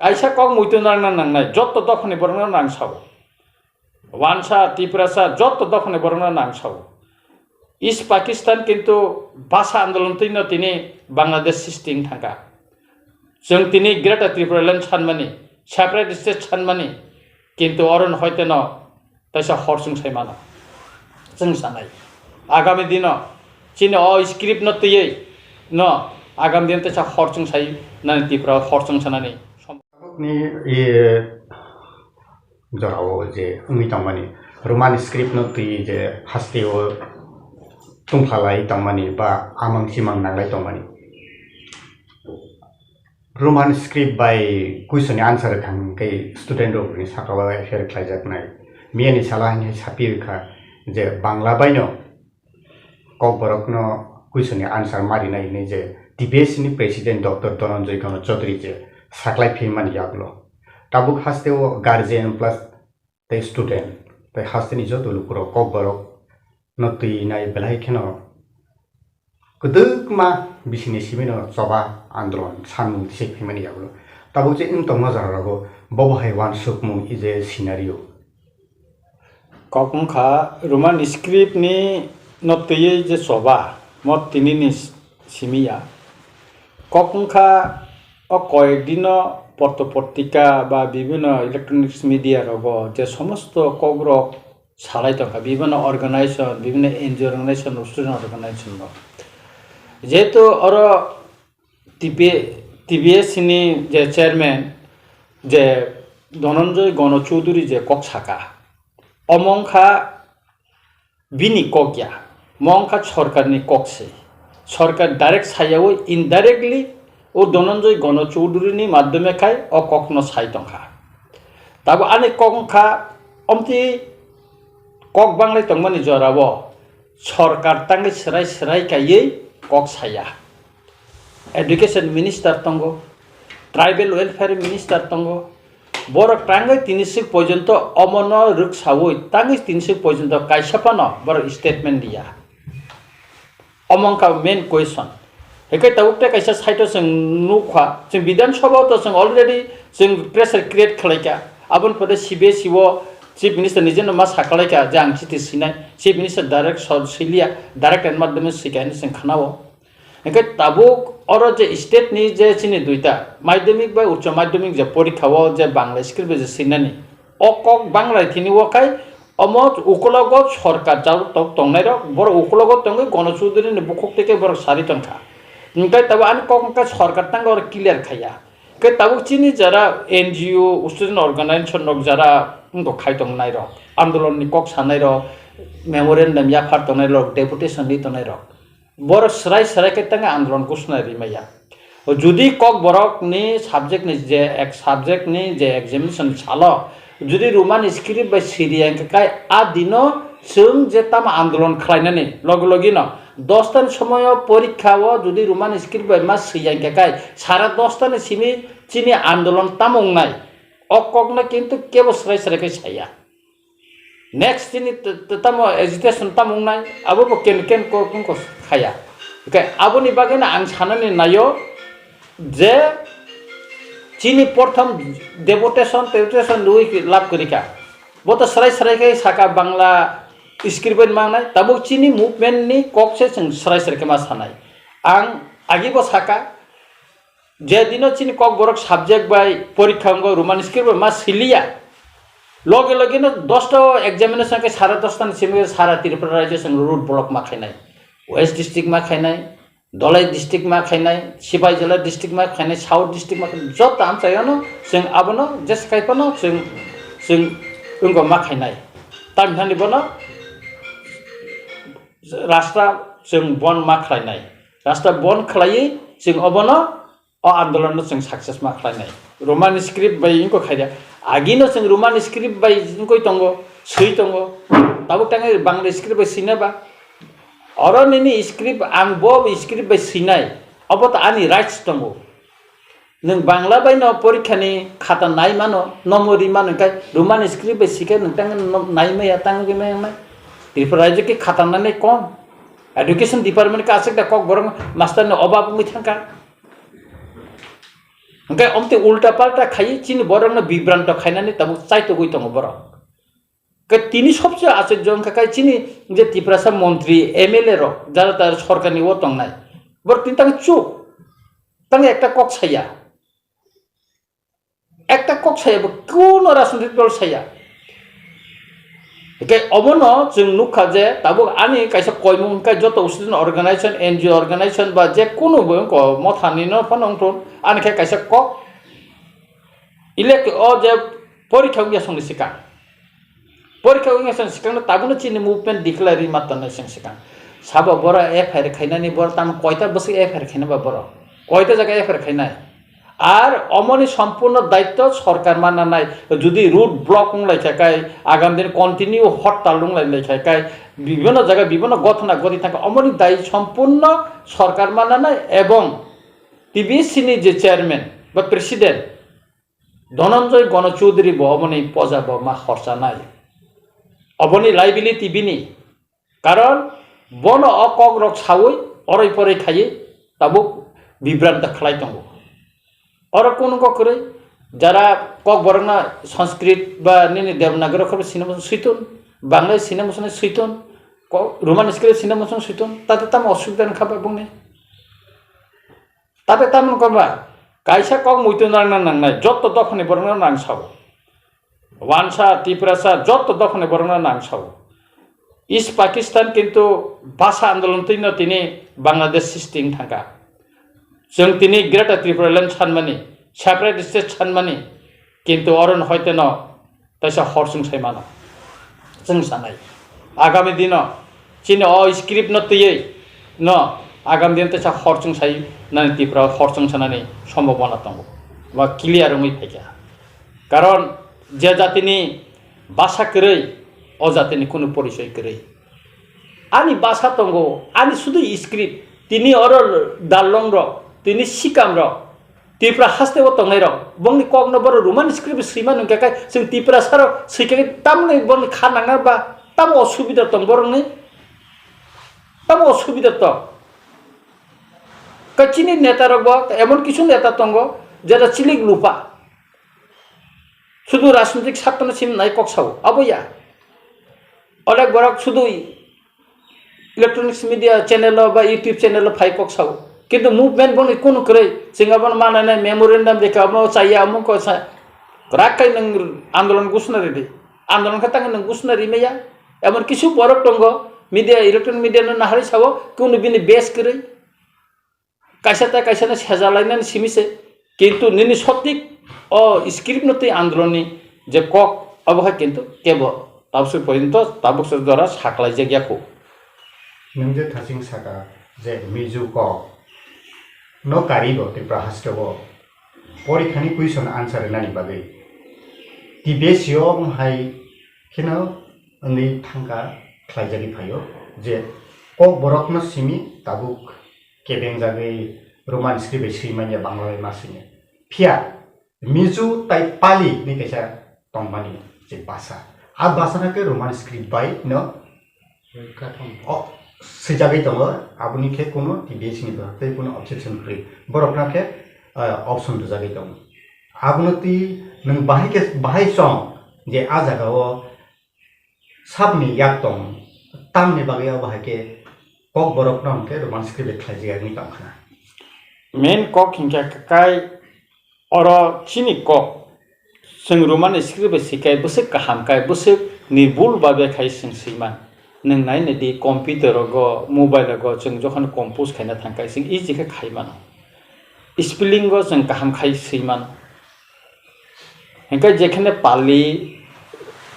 kaisa kok muitu nangnai jotto dokhone borongno nangsago wansa tiprasa jotto dokhone borongno nangsago East Pakistan কিন্তু ভাষা আন্দোলন তৈন তিনি বাংলাদেশ সিস্টিং থাকা जों তিনি গ্রেটার ত্রিপুরাল্যান্ড সানমানি সেপারেট স্টেট সানমানি কিন্তু অরণ হইতে ন তাইসা হরসুং সাইমানো जों सानाय आगामी दिन चिनि स्क्रिप्ट न तैयै न आगामी दिन ताइसा हरसुं साइ नानि त्रिपुरा हरसुं सानानि नि ए जराव जे उमि तंमानि रोमान स्क्रिप्ट न तै जे हास्तेव तुंफ्लालाय तंमानि बा आमां सिमां नांलाय तंमानि रोमान स्क्रिप्ट बाय क्वेश्चन आंसर खांकै स्टुडेन्ट रनि साकावा हेर ख्लाइजाकनाय मियानि सालानि सापिरखा जे बांला बायनो ककबरकनो क्वेश्चन आंसर मारिनायनि जे डिबेसनि प्रेसिडेंट डॉक्टर धनंजय गण चौधरी जे साक्लाय फिरमानि यागलो ताबुक हास्तेव गार्जियन प्लस द स्टूडेंट द हास्तेनि जदुलुकुरो ककबरक नतै नाय बेलायखेनो गदुकमा बिसिनि सिमेनो सभा आंदोलन सानमुं से फिरमानि यागलो ताबुक जे इन तंग जारागो बबहाय वान सुकमुं इजे सिनारियो ककमुखा रोमान स्क्रिप्ट नि नतैयै जे सभा मत तिनिनि सिमिया ककमुखा कयेकदिन पत्र पत्रिका बा विभिन्न इलेक्ट्रनिक्स मिडिया रग जे समस्त कग्रक सालाय तंका विभिन्न अर्गानाइजेशन विभिन्न एनजिओ अर्गानाइजेशन स्टूडेंट अर्गानाइजेशन जेहेतु और टीबीएस नि जे चेयरमैन जे धनंजय गण चौधरी जे कक साका अमंखा बिनि ककया मंखा सरकारनि ककसे सरकार डायरेक्ट सायाव इनडायरेक्टली ओ धनंजय गण चौधरीनि माध्यमे खाय अ ककनो साइतंखा ताबो आनि ककखा अमति कक बांलाय तंगमानि जराव सरकार तांगे सराय सराय कायै कक साया एडुकेशन मिनिस्टर तंगो ट्राइबल वेलफेयर मिनिस्टर तंगो बरक टांगे तिनिसिक पर्यंत अमन रुक सावै टांगे तिनिसिक पर्यंत काइसापानो बर स्टेटमेंट दिया अमंका मेन क्वेश्चन हेकै ताउकते काइसा साइतो जों नुखा जों विधान सभा तो जों अलरेडी जों प्रेसार क्रिएट खालायका आबन पदे सिबिएसइ चीफ मिनिस्टर निजेनो मा साखालायका जे आं चिटि सिनाय चीफ मिनिस्टर डाइरेक्ट सलिया डाइरेक्ट एन्ड माध्यमे सिकायनि जों खानावो हेकै ताबुक और जे स्टेट नि जे चिनि दुइटा माध्यमिक बा उच्च माध्यमिक जे परीक्षाओ जे बांला स्क्रिप्ट जे सिनानि अकक बांला थिनि वखाय अमत उकलग सरकार जाउ तंगनाय र बर उकलग तंगै गण चौधरी नि बुखक तेके बर सारि तंखा ओमफ्राय ताबो आनि ककका सरकार तांगो और क्लियर खाया के ताबुक चिनि जरा एनजिओ स्टूडेंट अर्गानाइजेशन रक जरा उनको खाय तंगनाय र आंदोलन नि कक सानाय र मेमोरेंडम या फार तंगनाय र डेपुटेशन नि तंगनाय र बर सराय सराय के तंगे आंदोलन घोषणा रिमाया जुदी कक बरक नि सब्जेक्ट नि जे एक सब्जेक्ट नि जे एग्जामिनेशन सालो जुदी रोमान स्क्रिप्ट बाय सिरिया काय आ दिनो जों जे ताम आंदोलन खालायनानै लग लगिनो 10 तान समय परीक्षाओ जुदी रोमान स्क्रिप्ट बाय मा सियां काय सारा 10 तान सिमी चिनि आंदोलन तामंनाय अककना किन्तु केबो सराय सराय के साया नेक्स्ट चिनि ताम एजिटेशन तामंनाय आबो केन केन को खाया ओके आबोनि बागैना आं साननानै नायो जे चीनी प्रथम डेपुटेशन लुई लाभ करिका वो तो सराय सराय के साका बांग्ला स्क्रिप्ट मांगनाय तब चीनी मुभमेंट नि कक से जों सराय सराय के मा सानाय आं आगिबो साका जे दिनो चीनी कक बरक सब्जेक्ट बाय परीक्षा अंग रोमान स्क्रिप्ट मा सिलिया लगे लगे न 10 टा एग्जामिनेशन के सारा 10 ता सिमे सारा त्रिपुरा राज्य संग रूट ब्लॉक मा खायनाय वेस्ट डिस्ट्रिक्ट मा खायनाय दलाई डिस्ट्रिक्ट में खायनाय सिपाही जिला डिस्ट्रिक्ट में खायनाय साउथ डिस्ट्रिक्ट में जत आमचायानो जों आबनो जस खायफानो जों उनको मा खायनाय तामथानि बनो राष्ट्र जों बन मा खायनाय राष्ट्र बन खालायै जों अबनो अ आंदोलन जों सक्सेस मा खायनाय रोमान स्क्रिप्ट बाय इनको खायदा आगिनो जों रोमान स्क्रिप्ट बाय इनको तंगो सै तंगो ताबो तांगे बांला स्क्रिप्ट बाय सिनाबा अरनिनि स्क्रिप्ट आं बब स्क्रिप्ट बाय सिनाय अब त आनि राइट्स दंगो नों बांला बायनो परीक्षानि खाता नाय मानो नमरि मानो काय रोमान स्क्रिप्ट बाय सिके नोंतां नाय मैया तांगे मैया त्रिपुरा राज्य के खाता नानै कम एडुकेशन डिपार्टमेंट का आसे कक बरं मास्टर ने अभाव में थांका Engkai omte ulta palta khai chini borok na bibranta khainani tabu chaito goi tongo borok ke tini সবচেয়ে আশ্চর্য কাকাই চিনি যে ত্রিপুরা মন্ত্রী এমএলএ রক যারা তার সরকারি ও টংনাই বর তিনি তাকে চুপ তাকে একটা কক ছাইয়া কোন রাজনৈতিক দল ছাইয়া একে অবন जों नुखा যে তাবো আনি কাইসা কয়মুং কাই যত স্টুডেন্ট অর্গানাইজেশন এনজিও অর্গানাইজেশন বা যে কোনো মথানি ন ফনংটন আনি কাইসা কক ইলেক্ট ও যে পরীক্ষা গিয়া সঙ্গে সিকা পরীক্ষা গিয়া সঙ্গে সিকা তাবুনো চিনি মুভমেন্ট ডিক্লারি মাত্তানা সঙ্গে সিকা সাবা বড় এফআইআর খাইনানি বড় তাম কয়টা বসে এফআইআর খাইনাবা বড় কয়টা জায়গায় এফআইআর খাইনাই আর অমনি সম্পূর্ণ দায়িত্ব সরকার মানা নাই যদি রুট ব্লক লাইখায় আগামী দিন কন্টিনিউ হরতাল লাইখায় বিভিন্ন জায়গায় বিভিন্ন ঘটনা ঘটি থাকে অমনি দায়ী সম্পূর্ণ সরকার মানা নাই এবং টিবিএসসিনি যে চেয়ারম্যান বা প্রেসিডেন্ট ধনঞ্জয় গণচৌধুরী অমনি পজা মা খরচা নাই অবনি লাইবিলিটি বিনি কারণ বন অকক রক সাউই অরই পরে খাইয়ে তাবুক বিভ্রান্ত খালাই দङ और कोन को करे যারা কক বরনা সংস্কৃত বা নিনি দেবনাগরী খবর সিনেমা সুইতন বাংলায় সিনেমা শুনে সুইতন রোমান স্ক্রিপ্ট সিনেমা শুনে সুইতন তাতে তাম অসুবিধা খাবা বুনে তাতে তাম কবা কাইসা কক মুইতন নাংনাই যত দখনে বরনা নাংসাও ওয়ানসা ত্রিপুরাসা যত দখনে বরনা নাংসাও ইস্ট পাকিস্তান কিন্তু ভাষা আন্দোলন তিনি বাংলাদেশ সিস্টিং থাকা जों তিনি গ্রেটার ত্রিপুরাল্যান্ড সানমানি সেপারেট স্টেট সানমানি কিন্তু অরণ হইতে ন তাইসা হরসুং সাইমানো जों सानाय आगामी दिन चिनि स्क्रिप्ट नतयै न आगामी दिन ताइसा हरसुं साइ नानि ত্রিপুরা हरसुं सानानि सम्भावना दङ बा क्लियार मै फाइका कारण जे जातिनि भाषा करै अ जातिनि कोनो परिचय करै आनि भाषा दङ आनि शुधु स्क्रिप्ट তিনি অর দালং র তিনি সিকাম র ত্রিপুরা হাসতে ও তংনাই র বংনি কক নবর রোমান স্ক্রিপ্ট সিমা নংকাই जों ত্রিপুরা সার সিকাই তামনে বন খানাঙা বা তাম অসুবিধা দং বরংনি তাম অসুবিধা ত কাচিনি নেতা রব এমন কিছু নেতা দङ যারা চিলিক লুপা শুধু রাজনৈতিক স্বার্থ সিম নাই ককসাও আবয়া অনেক বড় শুধু इलेक्ट्रॉनिक्स मीडिया चैनल बा यूट्यूब चैनल फाइ कक्साव किंतु मूवमेंट बन कोन करे सिंगाबन मानाने मेमोरेंडम देखा म चाहिए अमुक को राखाय नों आंदोलन गुसनारि दे आंदोलन खतांग नों गुसनारि मैया एमन किछु बरक दङ मीडिया इलेक्ट्रॉनिक मीडिया न नाहारि साव कोन बिनि बेस करे कायसाना सेजालायनानै सिमिसे किंतु निनि सटिक ओ स्क्रिप्ट नते आंदोलननि जे कक अबहा किंतु केबो ताबसु पर्यन्त ताबसु द्वारा साखलाय जायगाखौ नंजे थासिं साका जे मिजु को न कारिबो त्रिपुरा हास्टबो परीक्षानि क्वेश्चन आन्सार नानि बागै टिबेसियम हाय किनो अनि थांगा ख्लाइजानि फायो जे क बरकन सिमि ताबुक केबें जागै रोमान स्क्रिप्ट सिमानिया बांग्ला मासिने फिया मिजु ताइ पाली नि कैसा तंबानि जे भाषा आ भाषा के रोमान स्क्रिप्ट बाय न काथम सेजागै दङ आबुनि के कोनो टिबेसिनि बागै कोनो ऑब्जेक्शन फ्री बरकना के ऑप्शन जागै दङ आबुनति नों बाहाय सं जे आ जागाव साबनि याक दं तामनि बागै बाहाय के कक बरकना के रोमान स्क्रिप्ट खाइजानि दंखना मेन कक हिंका काय और चिनि कक जों रोमान स्क्रिप्ट सिखाय बसे काहामकाय बसे निर्भुल बागै खाय जों सैमान नों नायनो दि कम्पिउटार गो मोबाइल गो जों जखन कम्पोज खायना थांखाय जों इजि के खायमान स्पेलिंग गो जों गाहाम खाय सैमान हेंका जेखने पाली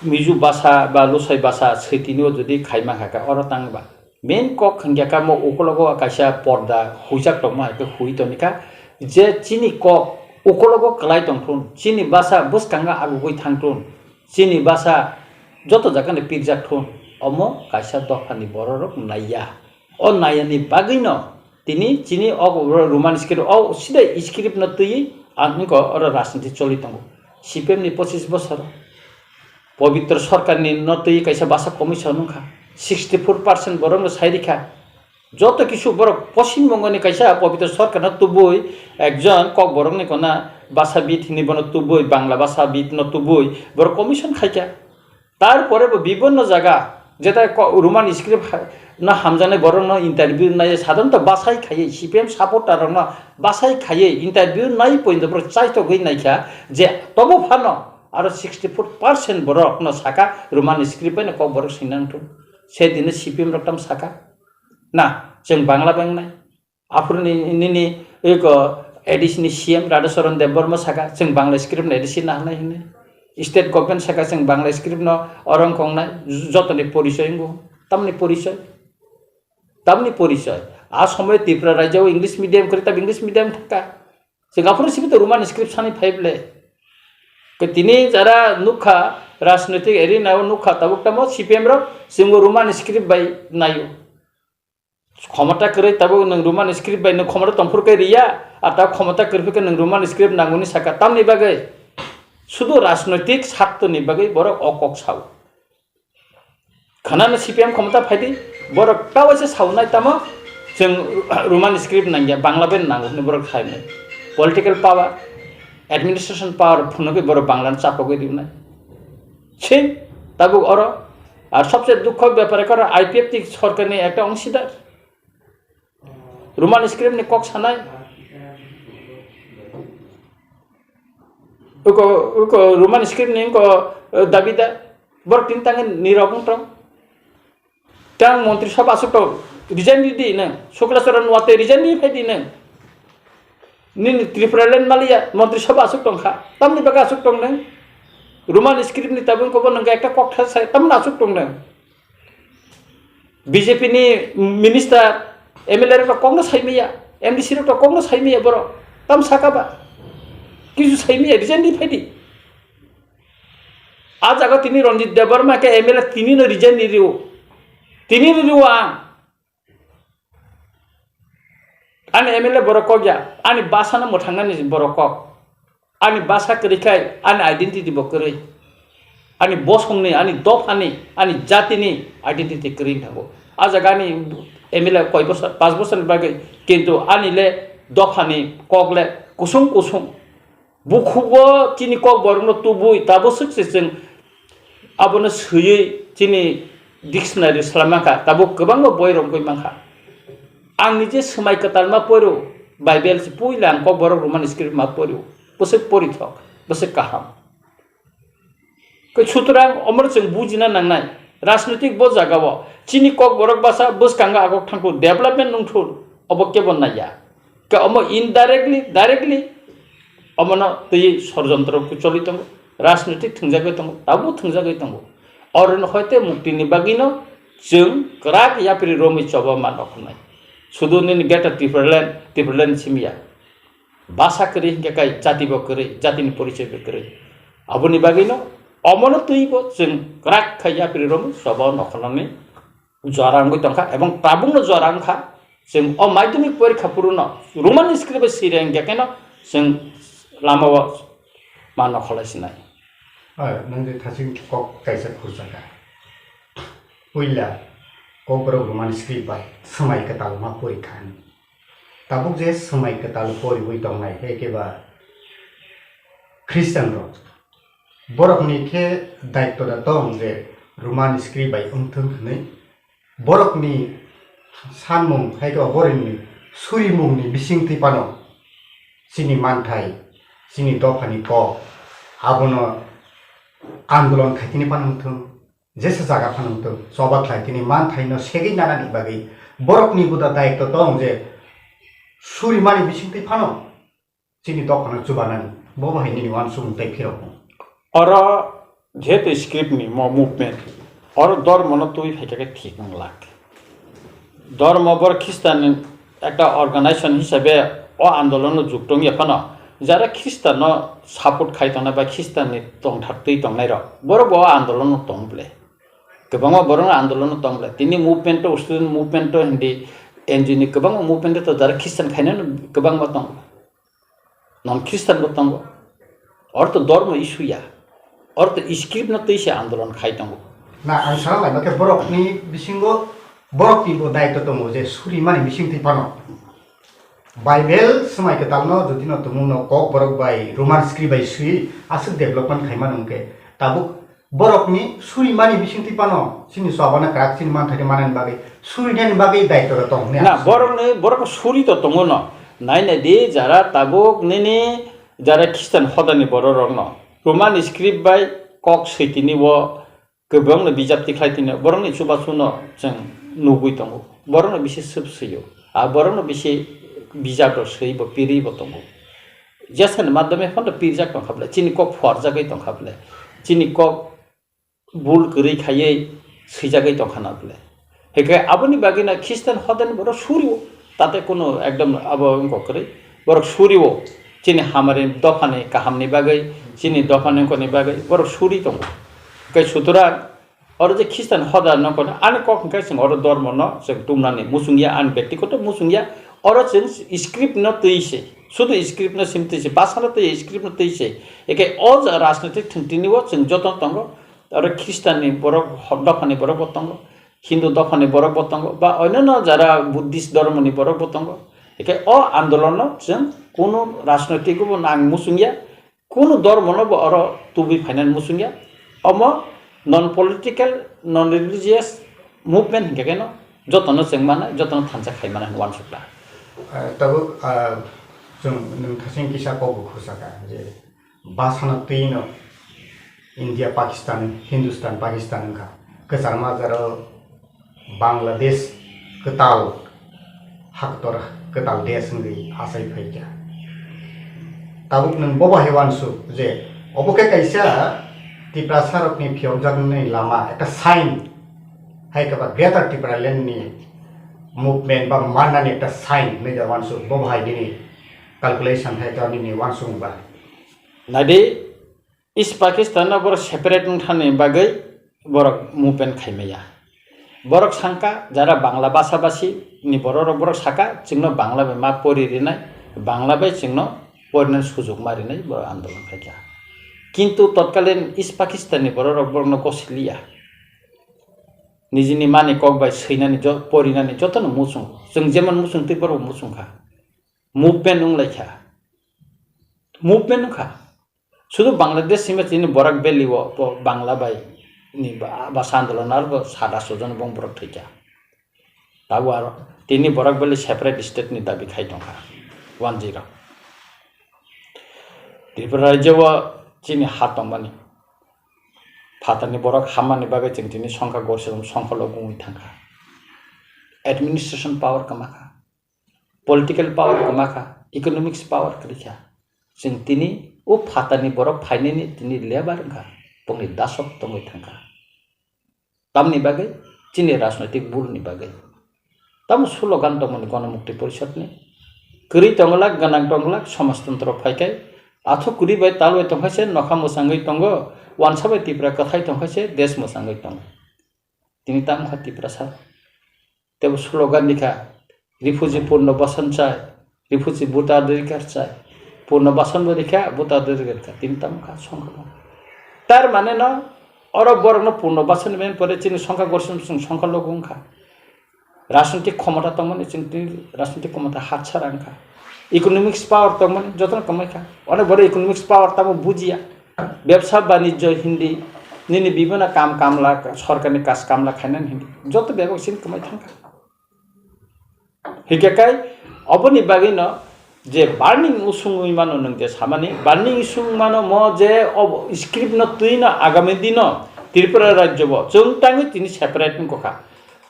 मिजु भाषा बा लुसाइ भाषा सैतिनो जदि खायमा हाका और तांगबा मेन कक हंग्याका म ओकलगो आकाशा पर्दा हुइजाक दंमा के हुइ तनिका जे चिनि कक ओकलगो क्लाइ दंथुन चिनि भाषा बसकांगा आगुगै थांथुन चिनि भाषा जत जाकाने पिरजाक थुन अमो कायसा दफानि बररक नाया ओ नायानि बागैन तिनी चिनि अ रोमान स्क्रिप्ट अ सिधै स्क्रिप्ट नतयै आंनिको और राजनीति चलि दङ सीपीएम नि 25 बছर पवित्र सरकार नि नतयै कायसा भाषा कमिसन नखा 64% बरंग साइरिखा যত কিছু বড় পশ্চিমবঙ্গ নি কাইসা পবিত্র সরকার তুবুই একজন কক বরং নি কোনা ভাষাবিদ হিনি বন তুবই বাংলা ভাষাবিদ ন তুবই বড় কমিশন খাইকা তারপরে বিভিন্ন জায়গা যেটা রোমান স্ক্রিপ্ট না হামজানে বড় ন ইন্টারভিউ নাই সাধারণত বাসাই খাইয়ে সিপিএম সাপোর্টার ন বাসাই খাইয়ে ইন্টারভিউ নাই পর্যন্ত বড় চাইতো গই নাইখা যে তবু ফানো আর 64% বড় ন সাকা রোমান স্ক্রিপ্ট না কক বড় সিনাंगथ সেদিনে সিপিএম রকম সাকা না जों बांला बेंनाय आफुरनि निनि एक एडिसनि सीएम राधाचरण देबबर्मा साका जों बांला स्क्रिप्ट ने एडिसन हानाय हिने स्टेट गभर्नमेंट साका जों बांला स्क्रिप्ट न अरं खंनाय जतनि परिचय गो तमनि परिचय आ समय त्रिपुरा राज्योआव इंग्लिश मीडियम करे तब इंग्लिश मीडियम थाका जों आफुर सिबित रोमान स्क्रिप्ट सानि फाइबले के तिनि जारा नुखा राजनैतिक एरिनायाव नुखा ताबुकटामो सीपीएम रो जों रोमान स्क्रिप्ट बाय नायो क्षमता करे तब नों रोमान स्क्रिप्ट बाय नों क्षमता तंफुरके रिया और तब क्षमता करफिके नों रोमान स्क्रिप्ट नांगौनि साका तामनि बागै शुद्ध राजनैतिक स्वार्थनि बागै बर अकक साव खाना सीपीएम क्षमता फायदि बर टावैसे सावनाय तामो जों Roman script Nangia Bangla Ben नांगौ बर खायनो पलिटिकल पावर एडमिनिस्ट्रेशन पावर फुनके बर बांलान चापके दिउनाय छे तब और सबसे दुख ব্যাপার कर आईपीएफ सरकारनि एक अंशीदार रोमान स्क्रिप्ट नि कक सानाय उको रोमान स्क्रिप्ट नि को दाबिदा बर तीन तांगे निरागं तां मंत्री सभा सुट रिजाइन दि न शुक्लाचरण वाते रिजाइन दि फाइदि न नि त्रिपुरालेण्ड मालिया मंत्री सभा सुट खा तमनि बागा सुट न रोमान स्क्रिप्ट नि ताबन को नंगा एकटा ककथा साय तमना सुट न बीजेपी नि मिनिस्टार एमएलए रो कांग्रेस हाइमिया एमडीसी रो कांग्रेस हाइमिया बर तम साकाबा किसु साइमिया रिजाइन दि फाइदि आज आगो तिनी रंजित देबबर्मा के एमएलए तिनी न रिजाइन दि रिउ तिनी रिउ आनि एमएलए बर कग्या आनि बासाना मोथांगानि बर कक आनि बासा करिखाय आनि आइडेन्टिटी बकरै आनि बसंनि आनि दफानि आनि जातिनि आइडेन्टिटी करिन थागो आज गानि एमएलए कय बছর 5 বছর बागै किन्तु आनिले दफानि कगले कुसुं कुसुं बुखुबो तिनि कक बरनो तुबुय ताबो सुक्से जों आबोनो सोयै तिनि डिक्शनारि स्लामाखा ताबो गोबां बयरं गय माखा आं निजे समाय कतालमा परो बाइबेल से पुइला आं कक बर रोमान स्क्रिप्ट मा परो बसे परिथक बसे काहाम सुतरां अमर जों बुजिना नांनाय राजनैतिक ब जागाव चिनि कक बरक बासा बसकांगा आगक थांखौ डेभलपमेन्ट नंथुर अबके बननाया के अम इनडाइरेक्टली डाइरेक्टली अमन तै षड़यंत्र चलित राजनैतिक थंजागै दं दाबो थंजागै दं और हयते मुक्तिनि बागिनो जों क्राक याप्रि रोमि चबा मानखनाय सुदुनि गेट त्रिपुरालेण्ड सिमिया भाषा करी हिंगाय जाति बकरै जातिनि परिचय बकरै अबनि बागिनो अमन तैबो जों क्राक खाया प्रिरम सब नखनानि जरांगै तंखा एवं प्राबुंग जरांखा जों अ माध्यमिक परीक्षा पूर्ण रोमान स्क्रिप्ट सिरें गेकेनो जों लामाव मान खलायसिनाय नंगे थासिं कक कायसा खुरजागा पहिला कबर रोमान स्क्रिप्ट बाय समय कताल मा परीक्षा ताबुक जे समय कताल परिबय दंनाय एकेबा ख्रिस्टान रो बरकनि के दायित्व दं जे रोमान स्क्रिप्ट बाय उमथुनै बरकनि सानमुं हायगा बरनि सुरिमुंनि बिसिंथि पानो सिनि मानथाय सिनि दफानि क आबनो आन्दोलन खायतिनि पानंथों जेसे जागा पानंथों सभा खायतिनि मानथाय न सेगै नानानि बागै बरकनि बुदा दायित्व दं जे सुरिमानि बिसिंथि पानो सिनि दफानो जुबानानि बबाहायनि वान सुंथाय फिरौ और जेहेतु स्क्रिप्ट नि मुभमेंट और धर्म न तुई फाइके ठीक लाग धर्म बर ख्रिस्टान एक अर्गानाइजेशन हिसाबै अ आन्दोलन जुगदं एफानो যারা খ্রিস্টাन सापर्ट खायतना बा ख्रिस्टान दंथारतै दंनाय र बर आन्दोलन दंब्ले गोबां बर आन्दोलन दंब्ले तिनि मुभमेंट स्टुडेंट मुभमेंट हिंदी एनजिनि गोबां मुभमेंट तो जारा ख्रिस्टान खायनो गोबां दं नन ख्रिस्टान दं और तो धर्म इशुया और तो स्क्रिप्ट न तैसे आन्दोलन खायदों ना आं सानलाय माके बरकनि बिसिंगो बरकनि दायित्व दङ जे सुरिमानि बिसिंथि पानो Bible semai ke talno jadi no tumu no kok borok bai Roman script bai sui asuk development khaiman ungke tabuk borok ni suri mani bising tipano sini swabana krak sini man thari manan bagai suri den bagai daito ra tong ne na borok suri to tongo no nai na de jara tabuk nini jara Christian hodani borok no Roman script bai kok seitini wo kebang na bijap tiklaitini borok ni chuba suno jeng nugui tongo borok no bisi sub seyo a borok no bisi bijap ro sei bo piri bo tongo jasan madame phone pirjak tong khable chini kok forjagai tong khable chini kok bul kri khaiye sijagai tong khanable হেকে আপনি বাকি না খ্রিস্টান হতেন বড় সুরিও তাতে কোনো একদম আবহাওয়া করে বড় সুরিও চিনি হামারে দফানে কাহামনি বাগাই চিনি দফানে কোনে বাগাই বড় সুরি দङ কে সুতরাং অর যে খ্রিস্টান হদা ন কোন আনে কখন কে जों অর ধর্ম ন जों তুমনানি মুসুংয়া আন ব্যক্তিগত মুসুংয়া অর जों স্ক্রিপ্ট ন তৈছে শুধু স্ক্রিপ্ট ন সিমতেছে বাসানো তো স্ক্রিপ্ট ন তৈছে একে অজ রাজনৈতিক থিনিও जों যতন দङ অর খ্রিস্টাননি বড় দফানি বড় দङ হিন্দু দফানি বরক বতঙ্গ বা অন্যান্য যারা বুদ্ধিস্ট ধর্মনি বরক বতঙ্গ একে আন্দোলন जों কোনো রাজনৈতিক নাং মুসুংয়া কোনো ধর্ম ন অর তুবি ফাইনাল মুসুংয়া অম non political non religious movement হিংকে কেন যতন जों মানে যতন থানসা খাই মানে ওয়ান সুপ্লা tabo जों नों थासिं किसा कबु खुसाका जे बासाना तैनो इन्डिया पाकिस्तान हिंदुस्तान पाकिस्तान का kesarma jaro Bangladesh ketal haktor ketal des ngi asai phaika tabuk nang boba hewansu je oboke kaisa tipra sarok ni phiojak nei lama eta sign hai ka ba greater tipra len ni movement ba manna ni eta sign nei jawansu boba hai dini calculation hai ka ni wansu ba nadi is Pakistan na bor separate thane bagai borok movement khaimaya borok sangka jara bangla basa-basi ni borok saka जोंनो बांला मा परिरिनाय Bangla bye जोंनो परिनाय सुजुग मारिनाय बर आन्दोलन खायखा किन्तु तत्कालीन east पाकिस्ताननि borokno कसिलिया निजिनि माने कक बाय सैनानि ज परिनानि जतन मुसुं जों जेमन मुसुं ति बर मुसुंखा मुभमेन्ट उंलायखा मुभमेन्ट खा শুধু বাংলাদেশ সীমা তিনি বরাক ভ্যালি ও বাংলা বাই ni bahasa आन्दोलन आरो 700 जन बं बरक थैका ताबो आरो तिनि बरक भ्याली सेपारेट स्टेट नि दाबि खायदोंखा 10 त्रिपुरा राज्यआव चिनि हातंबानि फातानि बरक हामानि बागै जों दिनै संखा गरसेम संखल बुंनो थांखा एडमिनिस्ट्रेशन पावर कमाखा पलिटिकल पावर कमाखा इकोनॉमिक्स पावर करिखा जों दिनै ओ फातानि बरक फाइनानि दिनै लेबारखा पंनि दासक तंगै थांखा तामनि बागै चिनि राजनैतिक बुलनि बागै ताम स्लोगान दंमोन गणमुक्ति परिषदनि करि तंगलाक गनां तंगलाक समाजतंत्र फायखाय आथो कुरि बाय तालबाय तंखायसे नखा मोसाङै तंग वानसाबाय तिप्रा कथाय तंखायसे देश मोसाङै तंग तिनि ताम खाति प्रसार तेब स्लोगान लिखा रिफ्यूजी पुनर्वासन चाय रिफ्यूजी भूताधिकार चाय पुनर्वासन लिखा भूताधिकार तिनि ताम खा संकल्प तार माने न अरब बरक न पुनर्वासन मेन परे चिनि संख्या गरसिम संख्या लगुंखा राजनैतिक क्षमता तंगमनि चिनि राजनैतिक क्षमता हातछारांखा इकोनॉमिक्स पावर तंगमनि जतन कमाइखा अने बरे इकोनॉमिक्स पावर तामो बुजिया व्यवसाय वाणिज्य हिंदी निनि विभिन्न काम कामला सरकारनि काज कामला खाइनान हिंदी जत बेगो सिन कमाइ थांखा हिकेकाय अबनि बागै न जे बार्निंग उसुङै मानो नों जे सामानि बार्निंग उसुङ मानो म जे स्क्रिप्ट न तुइन आगामी दिन त्रिपुरा राज्यब जों ताङै तिनि सेपारेट नखा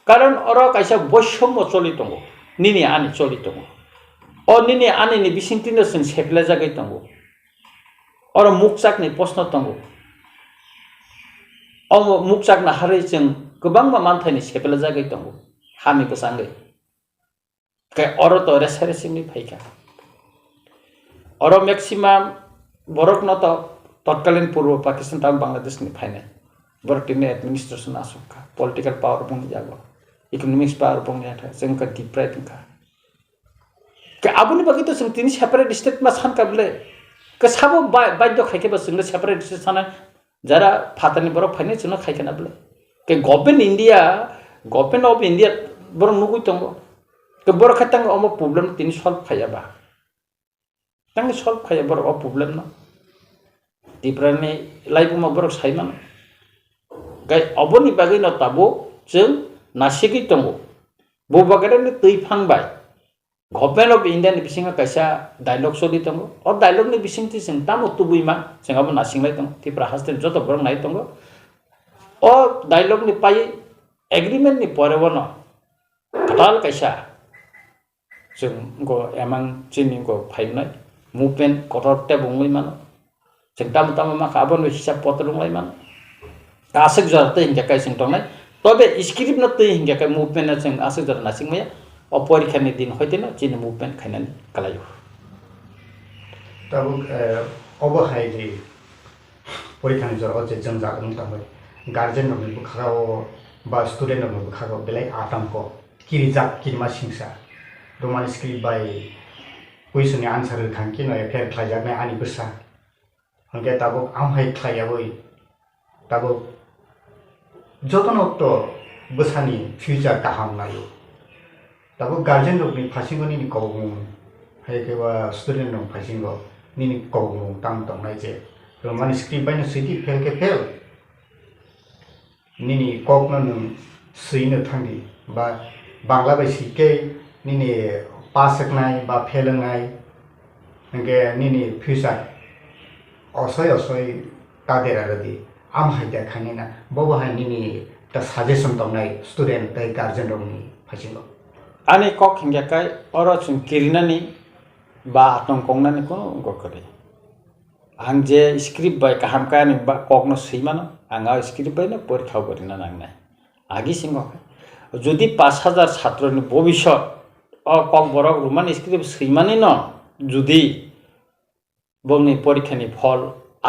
कारण अर कायसा बैषम्य चलि दङ निनि आनि चलि दङ अ निनि आनिनि बिसिंतिनो जों सेप्ला जागै दङ अर मुकचाकनि प्रश्न दङ अ मुकचाकना हारै जों गोबां मानथायनि सेप्ला जागै दङ हानि बसाङै के अर त रेसारेसिमनि फायखा और मैक्सिमम बरक न तो तत्कालीन पूर्व पाकिस्तान तक बांग्लादेश नि फाइनाल बरक टिने एडमिनिस्ट्रेशन आसुखा पॉलिटिकल पावर बुंग जागो इकोनॉमिक्स पावर बुंग जाथा जों का डिप्राइड का के आबुनि बाकी तो जों तिनि सेपारेट स्टेट मा सान काबले के साबो बाध्य खायके बस जों सेपारेट स्टेट साना जरा फातानि बरक फाइनाल जों खायके नाबले के government of India Barak नुगुइ दंगो ke bor khatang omo problem tin solve khayaba tang solve khaya bor o problem no tiprani life ma bor saiman gai oboni bagai no tabo jeng nasigi tongo bo bagare ni tui phangbai Government of India ni bisinga kaisa dialogue soli tongo o dialogue ni bising ti sing tamo tubuima sing abo nasing lai tongo ti prahasten joto borong nai tongo o dialogue ni pai agreement ni pore bono katal kaisa sing go emang chini go phainai movement kotor te bungoi mano sing tamo tamo ma kabon hisab potrong lai mano asik jar te hinga kai sing tongnai tobe script no te hinga kai movement na sing asik jar nasing maya o porikha ni din hoite na chini movement khainani kalayo tabuk obo hai ji porikha ni jor je jang ja dum tabai guardian no bu khao ba student no bu khao belai atam ko kirijak kirma singsa roman script by question ni answer khangki no fair khlajak na ani busa hangke tabuk am hai khlajaboi tabuk jotono to busani future kaham nayo tabuk guardian no ni phasingo ni ko hai ke ba student no phasingo ni ko tam tong nai je roman script by no city fail ke fail ni kok no sui no thangi ba bangla bai sike ni pass nai ba fail nai nge ni future osoi ta dera radi am hai da khani na bobo hai ni ta suggestion tong nai student tai guardian ro ni phasingo ani kok hinga kai oro chung kirinani ba atong kongnani kono gokore ang je script by kaham ka ni ba kok no seimano anga script by no porikha borina nangnai agi singo যদি 5000 ছাত্র ni ভবিষ্যৎ o kok borok roman script seimani no যদি bongni porikha ni phol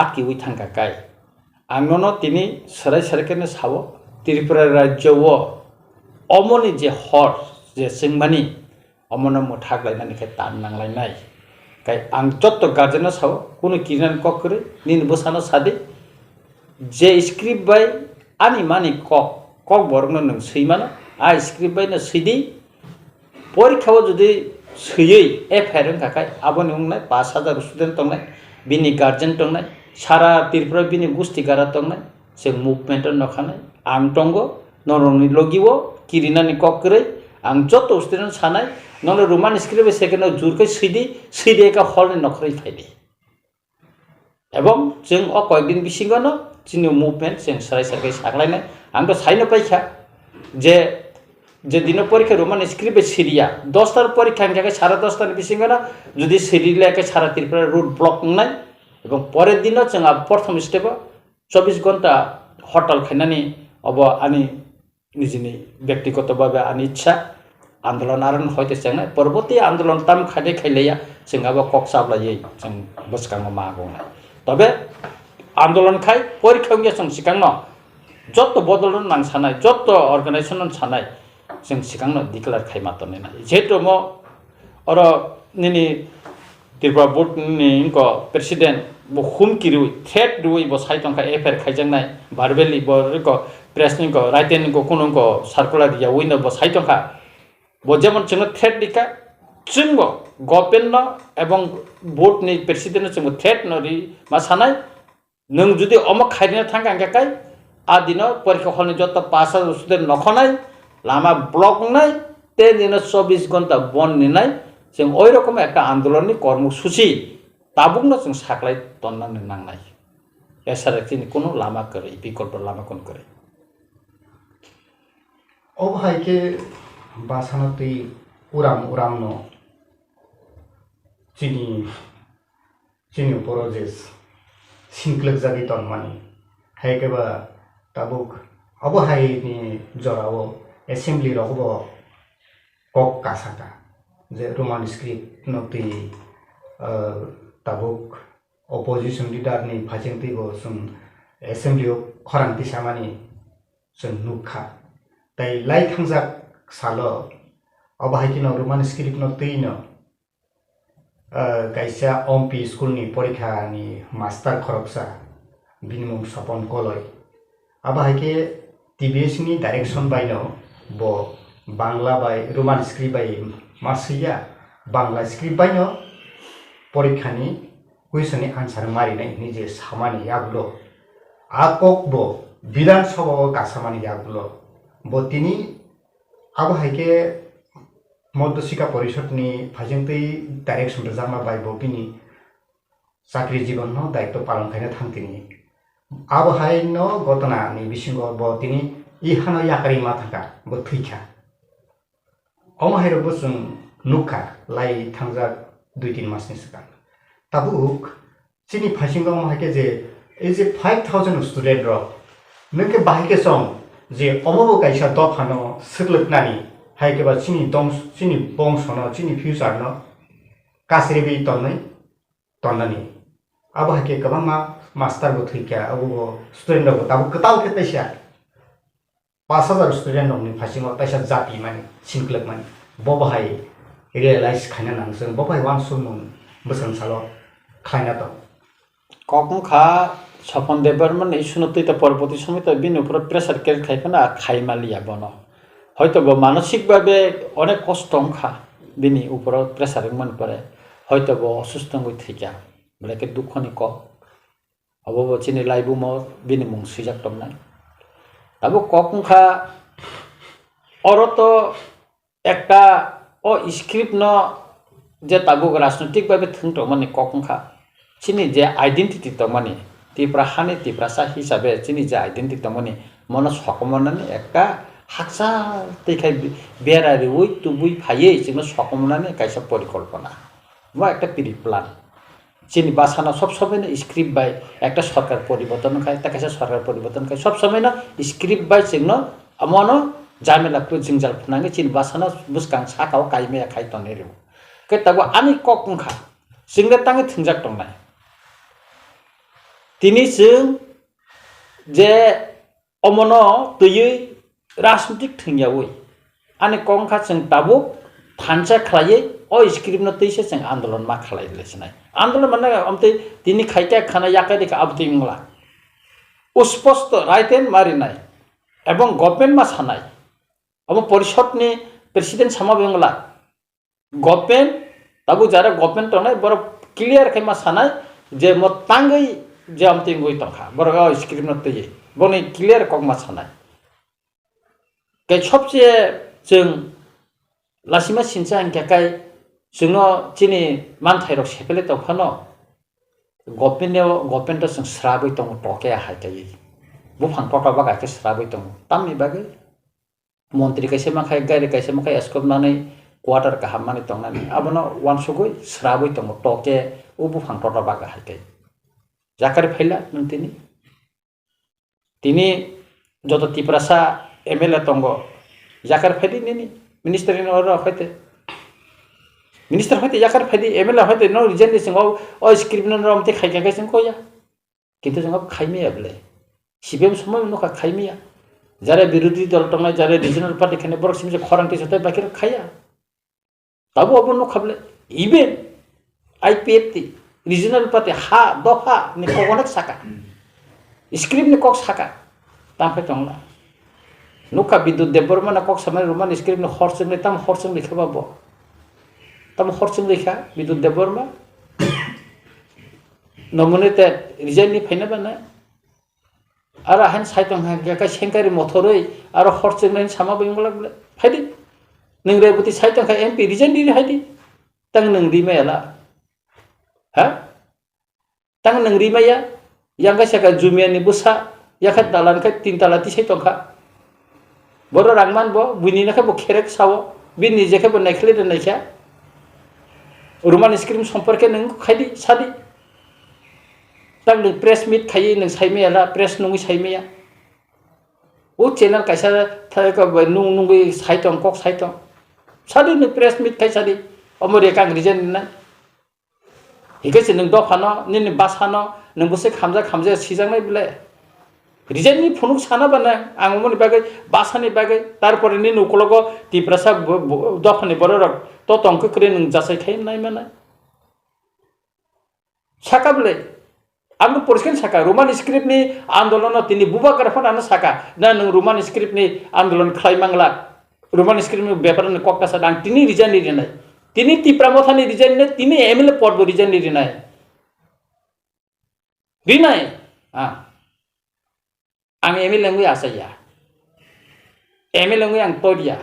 atki ui thangka kai angnono tini sarai sarkene sabo Tripura rajyo o omoni je hor je singmani omono mo thaklainani kai tan nanglainai kai ang jotto guardian sabo kono kiran kok kore nin bosano sade je script by ani mani kok borok no nang seimano a script by no sidi porikha jodi seyei e phairong kakai aboni ungnai 5000 student tongnai bini guardian tongnai sara Tripura bini gusti gara tongnai se movement no khanai ang tongo noroni logiwo kirinani kokre ang joto student sanai nolo roman script second jurkai sidi ka hol ni nokhrei phaidi ebong jeng o koyekdin bisingono chini movement jeng sarai sarai saklainai ang to saino paikha যে দিন পরীক্ষা Roman script Syria 10টার পরীক্ষা আমি 10:30 বিসিঙ্গনা যদি সিরিয়াকে সারা Tripura root block নাই এবং পরের দিনও जोंहा প্রথম স্টেপ 24 ঘন্টা হরতাল খাইনানি অব আনি নিজনি ব্যক্তিগতভাবে আনি ইচ্ছা আন্দোলন আরন হইতে চাই পরবর্তী আন্দোলন তাম খাইদে খাইলেয়া जोंहा কক সাবলাই जों বসকাঙ্গ মাগো তবে আন্দোলন খাই পরীক্ষা গিয়ে সিকাঙ্গ যত বদলন নাং সানাই যত অর্গানাইজেশন সানাই जों सिगांनो डिक्लेयार खायमातने ना जेहेतु मो अरो निनी त्रिपुरा बोर्ड नि इनको प्रेसिडेंट बो हुमकिरु थ्रेट दुई बो साइतंखा एफआर खायजंनाय बारबेलि बो इनको प्रेस निको राइटेन निको कुनुको सर्कुलार या विनो बो साइतंखा बो जेमन जोंनो थ्रेट दिका जोंबो गभर्नमेन्ट एवं बोर्ड नि प्रेसिडेंट जोंबो थ्रेट नरि मा सानाय नों जुदि अमक खायनो थांगांगाकाय आ दिनो परीक्षा हलनि जत पास स्टुडेन्ट नखनाय लामा ब्लक নাই তে দিনে 24 ঘন্টা বন্ধ নাই जों ওই রকম একটা আন্দোলননি কর্মসূচি তাবুকনো जों সাকলাই তন্নানো নাংনাই এছাড়া তিনি কোনো লামা করে বিকল্প লামা কোন করে অবহাইকে বাসানতি উরাম চিনি পরজেস সিনক্লেক জাগি তন্মানি হাইকেবা তাবুক অবহাইনি জরাও assembly rogo kok kasata je roman script noti tabuk opposition leader ni phajengti bo sum assembly khoranti samani sum nukha tai lai thangjak salo abahikino roman script noti no kaisa ompi school ni porikha ni master khoroksa binimum sapon koloi abahike TBS ni direction by no bo Bangla বাই Roman script বাই মাসিয়া Bangla script বাইনো পরীক্ষানি কুইশনनि answer मारिनाय निजे सामानि यागलो आकक बो विधानसभा कासामानि यागलो बो तिनी अब हाइके मध्य शिक्षा परिषदनि फाइजोंतै डाइरेक्सन रोजामा बाय बो बिनि चाकरि जीवन न दायित्व पालन खायनो थांतिनि अब हाय न घटनानि बिसिंग बो तिनी इहानो याकारि मा थाका बो थैखा अमहायरो बो जों नुखा लाई थांजा 2-3 मासनि सिगां ताबुक चिनी फाइसिंग माहायके जे ए जे 5000 स्टुडेन्ट र नोंके बाहायके सं जे अमबो काइसा दफानो सग्लोबनानि हायके बा चिनी बंसनो चिनी फ्युचार न कासरिबि तन्नै अब हायके गोबां मास्टार बो थैखा अब स्टुडेन्ट बो ताबु कताल के तैसा 5000 स्टुडेन्ट नि फाइसिंग तैसा जाति माने सिनक्लक माने बबाहाय रियलाइज खायना नांसों बबाहाय वान सुमुन बोसन सालो खायना तो কখন খা স্বপন দেববর্মন এই শুনতেই তো পরবর্তী সময় তো বিন উপর প্রেসার কেস খাইবে না খাইমালিয়া বন হয়তো মানসিকভাবে অনেক কষ্ট খা বিনি উপর প্রেসার মন পরে হয়তো অসুস্থ হয়ে থেকে বলে দুঃখনি ক অবব চিনি লাইবু ম বিনি মুং সুইজাকটম নাই তাবো কখন খা অরত একটা স্ক্রিপ্ট ন যে তাবো রাজনৈতিকভাবে থংট মানে কখন খা চিনি যে আইডেন্টিটি তো মানে তিপ্রা হানি তিপ্রা সা হিসাবে চিনি যে আইডেন্টিটি তো মানে মন সকমনানি একটা হাকসা তেখাই বেরারি ওই তুবুই ফাইয়ে চিনি সকমনানি কাইসা পরিকল্পনা বা একটা পিরি প্ল্যান চিনি বাসানা সব সময় না স্ক্রিপ্ট বাই একটা সরকার পরিবর্তন খায় তা কাইসা সরকার পরিবর্তন খায় সব সময় না স্ক্রিপ্ট বাই চিনো মন জামেলা কো জিংজাল ফুনাঙ্গে চিনি বাসানা বুসকাং সাকাও কাইমে খাই তনেরিও কে তাবো আমি কখন খা सिंगले तांगे थंजाक दंनाय तिनी जों जे अमनो तयै राजनीतिक थंयावै आने कंखा जों दाबो थानसा खालायै अ स्क्रिप्ट न तैसे जों आन्दोलन मा खालायलेसनाय आन्दोलन माने अमते तिनी खायका खाना याका देखा अबतिंगला स्पष्ट राइट एन्ड मारिनाय एवं गभर्नमेन्ट मा सानाय अब परिषदनि प्रेसिडेन्ट सामा बेंगला गभर्नमेन्ट ताबु जारा गभर्नमेन्ट तनाय बर क्लियर खायमा सानाय जे म तांगै जे अमतिं गय तंखा बर स्क्रिप्ट न तयै बने क्लियर कगमा सानाय कै सबसे जों लासिमा सिनसा अंखाय जोंनो चिनि मानथाय रक सेपेले तंखानो गभर्नमेन्ट जों स्राबै दं टके हायतायै बुफां टका बागाके स्राबै दं तामनि बागै मन्त्रि कैसे माखाय गारि कैसे माखाय एस्कबनानै क्वार्टर का हामाने तंगनानै आबनो वानसुगै स्राबै दं टके उ बुफां टका बागा हायताय जाकारि फाइला नंतिनि तिनि जत तिप्रासा एमएलए तंग जाकारि फाइदि निनि मिनिस्टर इन और हयते मिनिस्टर हयते जाकारि फाइदि एमएलए हयते न रिजन सिंग अ स्क्रिप्ट न रमते खायखाय जों कया किन्तु जों खायमिया बले सिबिएम समय नखा खायमिया जारे विरोधी दल तंगनाय जारे रिजनल पार्टी खाने बरसिम जे खरांति सते बाकिर खाया ताबो अब न खाबले इवेन आईपीएफटी रिजनल पार्टी हा दफा नि कगनक साका स्क्रिप्ट नि कक साका तामफे तंगला नुका विद्युत देबबर्मन कक समय रोमान स्क्रिप्ट नि हरसं नि ताम हरसं लिखाबाबो ताम हरसं लिखा विद्युत देबबर्मा नमुनेते रिजाइन नि फाइना बाना आरो हान साइतं हाका सेंकारि मथरै आरो हरसं नि सामा बेंगला फाइदि नों रेबती साइतं खा एमपी रिजाइन नि हाइदि तंग नों रिमायाला हा तंग नों रिमाया यांगा साका जुमियानि बुसा याखा दालान खा 3 ताला ति साइतं खा बर रांमान बो बुनि नखा बो खेरेक सावो बि निजेखे बो नायखले दोननायखा रोमान स्क्रिप्ट सम्पर्के नों खायदि सादि तंग नों प्रेस मीट खायै नों साइमायाला प्रेस नङै साइमाया ओ चैनल कैसा थाका नुंगै साइतं कक साइतं सादि नों प्रेस मीट खाय सादि अमरे कां रिजन ना हिगैसे नों दफानो निनि बासानो नों बसे खामजा सिजांनाय बिले रिजन नि फुनुक साना बाना आंमोनि बागै बासानि बागै तारपरे नि नकलगो तिप्रासा दफानि बररक तो तंक करे नों जासाय खाय नाय माना साका बिले आंनो परिस्कार साका रोमान स्क्रिप्ट नि आन्दोलन तिनि बुबा करफानानो साका ना नों रोमान स्क्रिप्ट नि आन्दोलन खालायमांला roman script ni beparan ni kok kasa dang tini resign ni nai tini tipramotha ni resign ni tini MLA port bo resign ni nai rinai ang MLA ngui asaya MLA ngui ang todia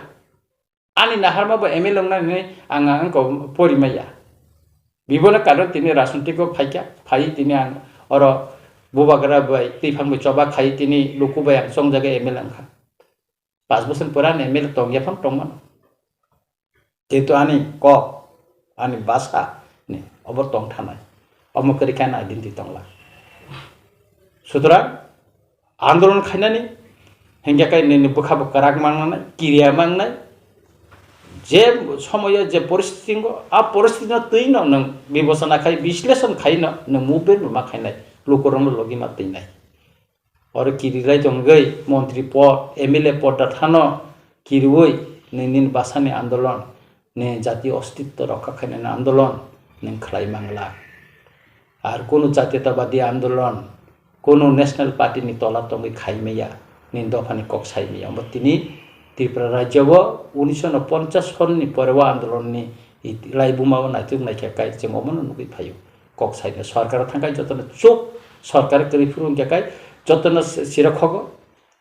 ani naharma bo MLA ngna ni ang ko porimaya bibona karon tini rasunti ko phai tini ang oro bubagara bai tifang bo choba khai tini luku bai ang song jaga MLA angkha 5 বছর পুরান MLA tong ya phang tong man jetu ani kok ani basa ni obor tong thanai omokari kan identity tongla সুতরাং আন্দোলন খাইনানি হেঙ্গাকাই নি বুখা বকারাক মাংনাই কিরিয়া মাংনাই যে সময় যে পরিস্থিতি আ পরিস্থিতি তৈন নং বিবেচনা খাই বিশ্লেষণ খাইন নং মুভমেন্ট মা খাইনাই লোকরম লগি মা তৈনাই और किरिराय जंगै मंत्री पद MLA पद थानो किरुई निन बासानि आंदोलन ने जातीय अस्तित्व रक्षा खाइनानि आंदोलन नों खलाय मांगला आर कोनो जातीयतावादी आंदोलन कोनो नेशनल पार्टी नि तला तंगै खाइमेया निन दफानि कक साइमेया मतिनि त्रिपुरा राज्यबो 1950 सननि परवा आंदोलननि लाइबुमाव नायथुक नायखाय जों अमन नुगै फायो कक साइने सरकार थांगाय जतन चुप सरकार करिफुरुं केकाय যতন সিরখগ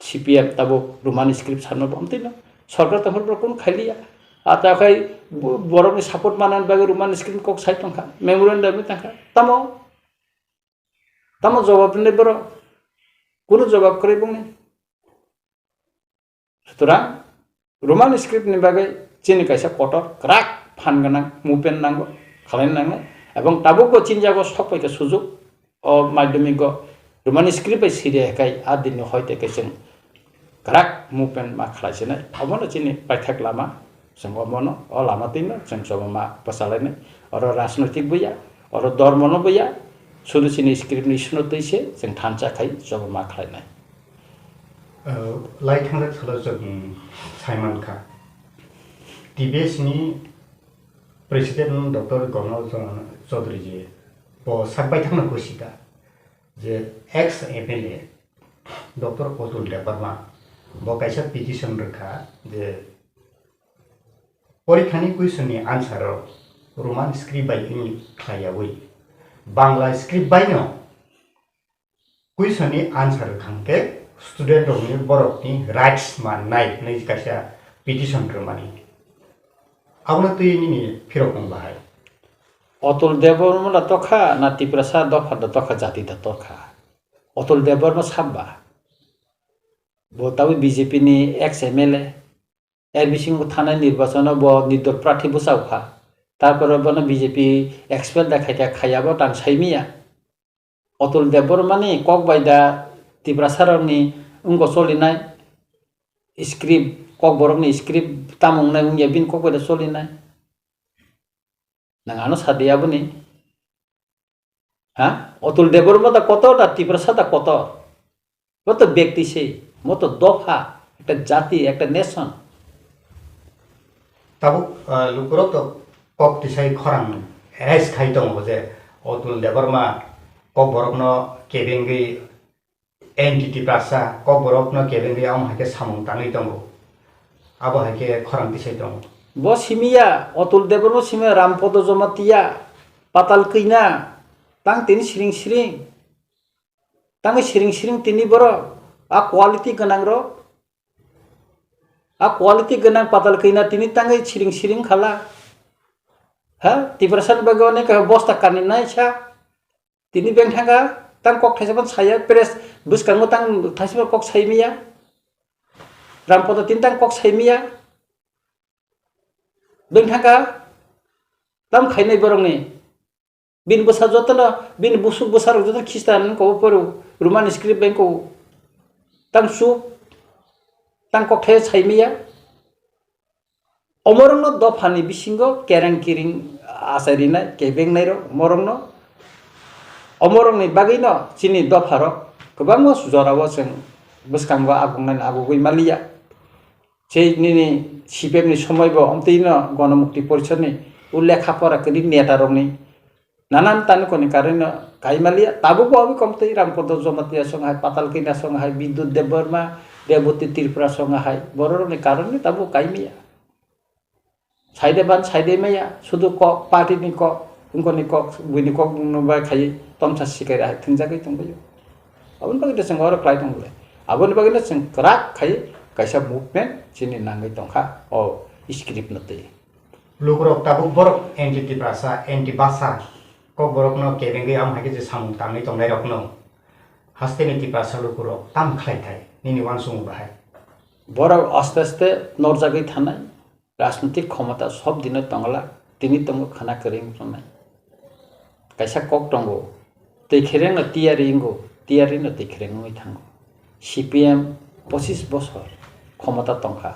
CPM তাবো রোমান স্ক্রিপ্ট সানো বমতিন সরকার তখন কোন খাইলিয়া আতা খাই বরনি সাপোর্ট মানান বাগে রোমান স্ক্রিপ্ট কক সাই টংখা মেমোরেন্ডাম টাকা তামো জবাব নে বড় কোন জবাব করে বংনি সুতরাং রোমান স্ক্রিপ্ট নি বাগে চিনি কাইসা কটর ক্রাক ফানগানা মুভমেন্ট নাঙ্গো খালাইন নাঙ্গো এবং তাবুকো চিনজাগো সবাইকে সুযোগ ও মাধ্যমিক roman script by siria kai adin hoite keseng karak mupen ma khlaisena omono chini paithak lama seng omono o lama tino seng somama pasalene oro rajnotik buya oro dormono buya sudu chini script ni suno toise seng thancha khai somama khlainai like hangak thalo jog Simon Kha TBS ni president Dr. Gonal Chaudhary ji po sabai thangna kosida যে ex MLA doctor Atul Debbarma বকাইসা petition রেখা যে পরীক্ষানি কুইশননি answer Roman script বাই খাইয়াবই Bangla script বাইন কুইশননি আনসার খাংকে স্টুডেন্ট রংনি বরকনি রাইটস মাননাই नै কাইসা পিটিশন রমানি आवना तुइनि फिरकं बाहाय অতুল দেববর্মা তখা না ত্রিপুরা দফা তখা জাতি তখা অতুল দেববর্মা সাব্বা বতাবি বিজেপি নি এক্স MLA এর বিসিং থানায় নির্বাচন ব নির্দল প্রার্থী বসাওখা তারপরে বনে বিজেপি এক্সপেল দেখাইতা খাইয়াবো টান সাইমিয়া অতুল দেববর্মা নি কক বাইদা ত্রিপুরা সারনি উঙ্গ চলিনাই স্ক্রিপ্ট কক বরকনি স্ক্রিপ্ট তামংনাই উঙ্গিয়া বিন কক বাইদা চলিনাই Nangano sadia buni, Otul Deborma da kotor da Tripura da kotor, moto ব্যক্তি sih, moto doha, একটা জাতি, একটা nation. Tabu lukuro to kok tisai khorang es khai tong je Otul Deborma kok borokno kebengi entity prasa kok borokno kebengi am hake samung tangi tong abo hake khorang tisai tong Bo simia Otul Deborma simia Rampodo Jomatia patal kina tang tini siring tangi siring tini boro a quality ganang ro a quality ganang patal kina tini tangi siring khala Tripura bagone ka bosta kanin nai cha tini beng thanga tang kok thaisaban saya pres buskang tang thaisba kok saimia Rampodo tin tang kok saimia Beng thanga tam khainai borongni bin busa jotana bin busuk busar jotana Kristan ko poru Roman script beng ko tang su tang kok thai saimia omorongno dofani bisingo kerang kiring asarina kebeng nairo morongno omorongni bagino chini dofaro kobangmo sujorawo seng buskanggo agungnan agugui malia সেই নিনি সিপেমনি সময়বো অমতেইন গণমুক্তি পরিষদনি উল্লেখা পরা করি নেতারংনি নানান তানুকনি কারণ কাইমালিয়া তাবুকো আমি কমতেই রামপদ জমাতিয়া সংহাই পাতাল কিনা সংহাই বিদ্যুৎ দেববর্মা রেবতী ত্রিপুরা সঙ্গে হাই বড় কারণে তাবো কাইমিয়া সাইডে বান সাইডে মাইয়া শুধু কক পার্টিनि কক उनकोनि কক बुनि কক नुबा खाय तमसा सिकाय थंजागै दंबायो आबोन बागै जों अर क्लाय दंले आबोन बागै जों क्राक खाय कायसा मुभमेन्ट जिनि नांगै दंखा a script नते लुकुरक ताबु Barak entity Prasa n t बासा को बरकनो केबेंगे आम हागे जे सामु तांनै तंनाय रकनो हास्तेनिटी प्रासा लुकुरक ताम खायथाय निनि वान सुमु बाहाय बरक आस्ते आस्ते नरजागै थानाय राजनीतिक क्षमता सब दिन तंगला तिनि तंगो खाना करें संनाय कायसा कक दंगो दैखेरें तियारिंगो तियारिन दैखेरेंङै थांगो सीपीएम 25 बছर क्षमता तंखा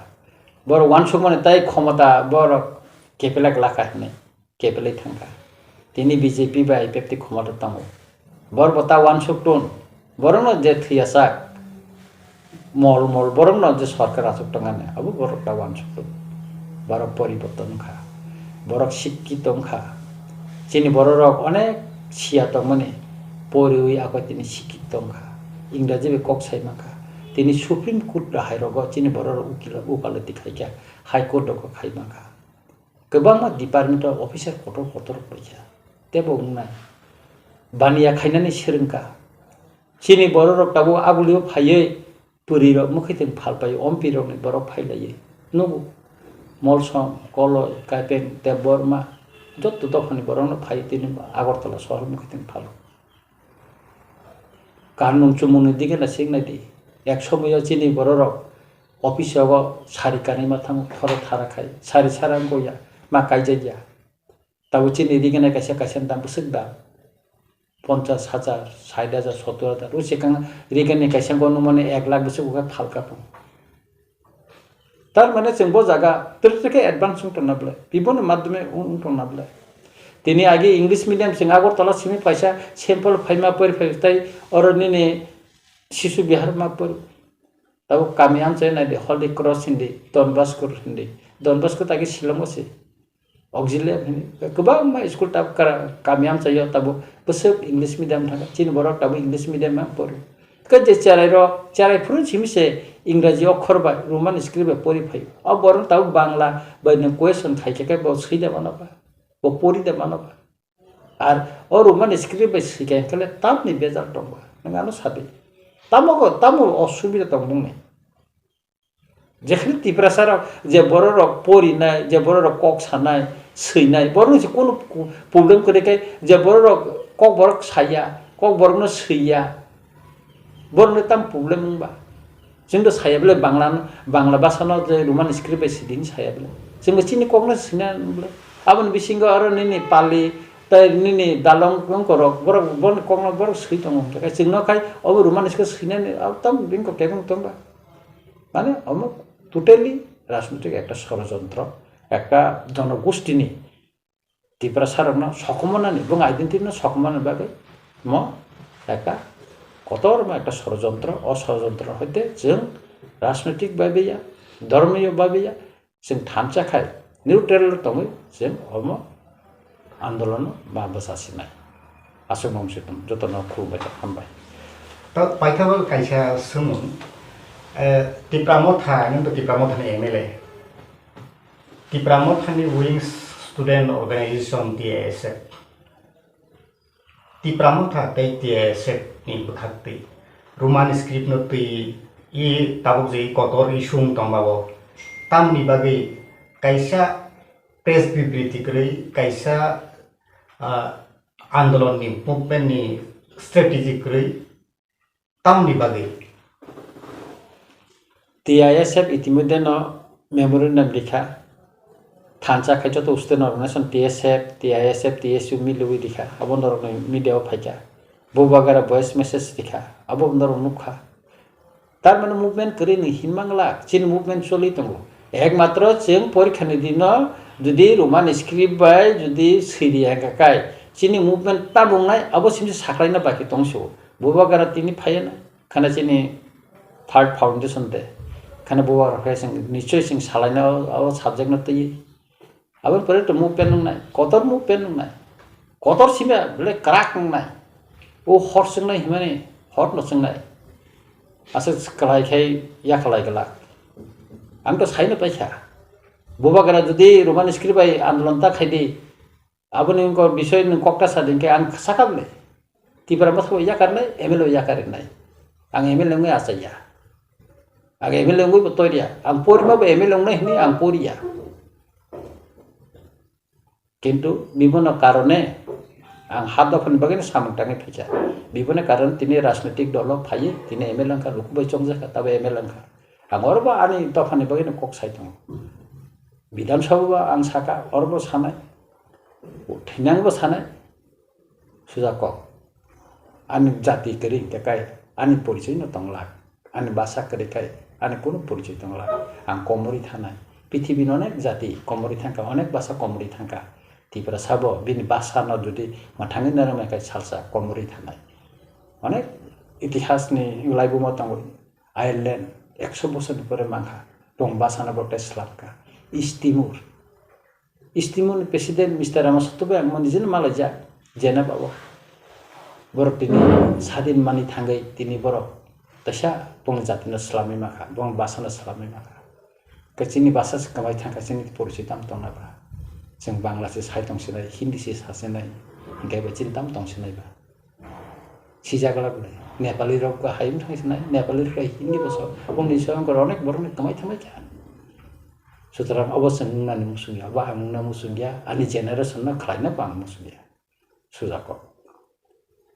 बर वान सुमने ताई क्षमता बर केपेलाक लाखा हने केपेलै थांखा तिनि बीजेपी बाय पेप्ति क्षमता तंगो बर बता वान सुक्टन बरन जे थियासा मल मल बरन जे सरकार आसुक तंगाने अब बरक वान सुक्टन बरक परिवर्तन खा बरक शिक्षित खा जिनि बरक अनेक सिया तंगमने परिवि आको तिनि शिक्षित खा इंराजी बे कक साइमाखा तिनि सुप्रीम कोर्ट हायरग जिनि बरक उकिल उकालति खायका हाई कोर्ट को खायमाखा गोबां डिपार्टमेंट अफिसार कटर फैसा तेबो बुंनाय बानिया खायनानै सोरोंका जिनि बरक ताबो आगुलियो फायै पुरिरक मुखैथों फालपायो अम्पिरकनि बरक फायलायो नगु मलसम कल काइपें देबरमा जत दखनि बरनो फाय तिनि आगरतला शहर मुखैथों फालो कानमुं चुमुंनि दिगे ना सिंनायदि एक समय जिनि बरक अफिसाव सारि कानै माथां खर थाराखाय सारि सारां गया मा कायजाया ताबो जिनि दिगे ना कायसा कायसा दाम बोसोगदा 50,000 60,000 70,000 रुसिकां रिगेनि कायसा गनु माने 1 लाख बोसो उगा फालका दं तार माने जों बो जागा तिरतिके एडभान्स उंटनाब्ले बिबोन माध्यमे उंटनाब्ले तिनि आगे इंग्लिश मीडियम सिंग आगरतला सिमी पैसा सैंपल फाइमा पर फैताय अरनिने शिशु बिहार मा पर तब कामियान से नाय हॉली क्रॉस हिंदी डनबास्को हिंदी डनबास्को तागे शिलंगसे ऑक्सिलियर हिंदी गोबां मा स्कूल ताब कामियान चाहिए तब बस इंग्लिश मीडियम थागा चिन बरक तब इंग्लिश मीडियम मा पर कजे चाराय फुरु सिमिसे इंग्राजी अक्षर बा रोमान स्क्रिप्ट परि फै अब बरन तब बांला बायने क्वेश्चन खाइके ब सैदा मानबा ब परि मानबा आर ओ रोमान स्क्रिप्ट सिकाय कले तामनि बेजार दंबा नंगानो साबे तामो असुबिदा दं बुंनाय जेखनि तिप्रासार जे बरक परिनाय जे बरक कक सानाय सैनाय बरन से कोनो प्रॉब्लेम करेखाय जे बरक कक बरक साया कक बरकनो सैया बरनो ताम प्रॉब्लेम बुंबा जोंबो सायाब्ले बांला भाषानो जे रोमान स्क्रिप्ट सिदिन सायाब्ले जोंबो चिनि ककनो सैनाब्ले आबन बिसिंग आरो निनि पाली ताय निनि दालं करक बरक बन ककनो बरक सै दङ थाखाय जोंनो खाय अब रोमान स्क्रिप्ट सैनानै अब ताम बिंको केबं तंबा माने अमु टोटाली राजनीतिक एक षड़यंत्र एक जनगोष्ठीनि तिप्रासारनो सकमनानि এবং आइडेंटिटी सकमनानि बागै म एक कतर एक षड़यंत्र अषड़यंत्र हইতে जों राजनीतिक बाबैया धर्मीय बाबैया जों थामचाखाय निउट्रेल दङै जों अम आन्दोलन बा बसासिनाय आसममसितम जतन खुबाय हामबाय त पाइथाबल कायसा सोमु तिप्रामथा नों तिप्रामथानि एमएलए तिप्रामथानि wing student organisation TSF Tipra Motha तै टीएसएफ नि बखात्ति रोमान स्क्रिप्ट न तै इ ताबुक जे कतर इशुं तंबाबो तामनि बागै कायसा प्रेस बिबृति करै कायसा आंदोलन नि मुभमेंट नि स्ट्रेटेजी करै तामनि बागै TISF इतिमধ্যে न मेमोरेंडम लिखा थांचा खायचो तो स्टेट ऑर्गेनाइजेशन TISF TSU मिलुई लिखा अब नर मीडिया फाइका बोबागारा वॉइस मेसेज लिखा अब नर नुखा तार माने मुभमेंट करि नि हिनमांगला चिन मुभमेंट चलि दंगो एकमात्र जों परीक्षानि दिन जुदि रोमान स्क्रिप्ट बाय जुदि सिरिया गाकाय चिनि मुभमेंट ता बुंनाय अब सिमसे साख्लायना बाकी दंसो बोबागारा तिनि फायना खाना चिनि थर्ड फाउंडेशन दे खाना बोवा रखायसिं निश्चय सिं सालायना अब सब्जेक्ट न तई अब परे तो मुभमेंट नंनाय कतर सिमा बले क्राक नंनाय ओ हर संनाय हिमाने हर न संनाय asa kalai khai ya kalai gala ang to saino paisa boba gara jodi roman script bai andolon ta khai di aboni ko বিষয় kokta sadin ke ang sakable tipara masbo ya karnai emelo ya karin nai ang emelo ngai asaya ang emelo ngai botoria ang porima ba emelo ngai ni ang poria কিন্তু বিভিন্ন কারণে ang hadda phun bagin samang tangi phecha bibone karon tini rajnitik dolo phai tini MLA ka lukbai chongjaka tabe MLA ka ang orba ani tofani bagin kok saitong bidhan sabha ang saka orbo sanai thinang bo sanai suja kok ani jati keri kai ani porichoi no tongla ani basa keri kai ani kono porichoi tongla ang komori thanai পৃথিবীর অনেক জাতি কমরি থাকা অনেক ভাষা কমরি থাকা Tipra sub বিনি ভাষা ন যদি মাথাঙ্গি নারমাইকাই সালসা কমরি থানায় অনেক ইতিহাস নি লাইবু মতাঙ্গ আয়ারল্যান্ড 100 বছর পরে মাখা টং ভাষা না বটে স্লাবকা ইস্তিমুর প্রেসিডেন্ট মিস্টার রামাসতবে মনিজিন মালয়জা জেনা বাবা বড় তিনি স্বাধীন মানি থাঙ্গাই তিনি বড় তসা বং জাতিনো ইসলামী মাখা বং ভাষানো ইসলামী মাখা kachini basa kamai thang kachini porichoi tam tong na ba jeng bangla se saitong sinai hindi se sasenai hingai ba chin tam tong sinai ba sijagala bole nepali rok ka haim thang sinai nepali ka hindi boso bongni sang ko onek borne kamai thamai kan sutarang obosan nani musungya ba amuna musungya ani generation na khlaina bang musungya sujako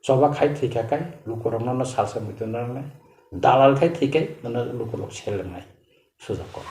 soba khai thika kai lukoromna na salsa mitona na dalal khai thikai na lukolok selenai sujako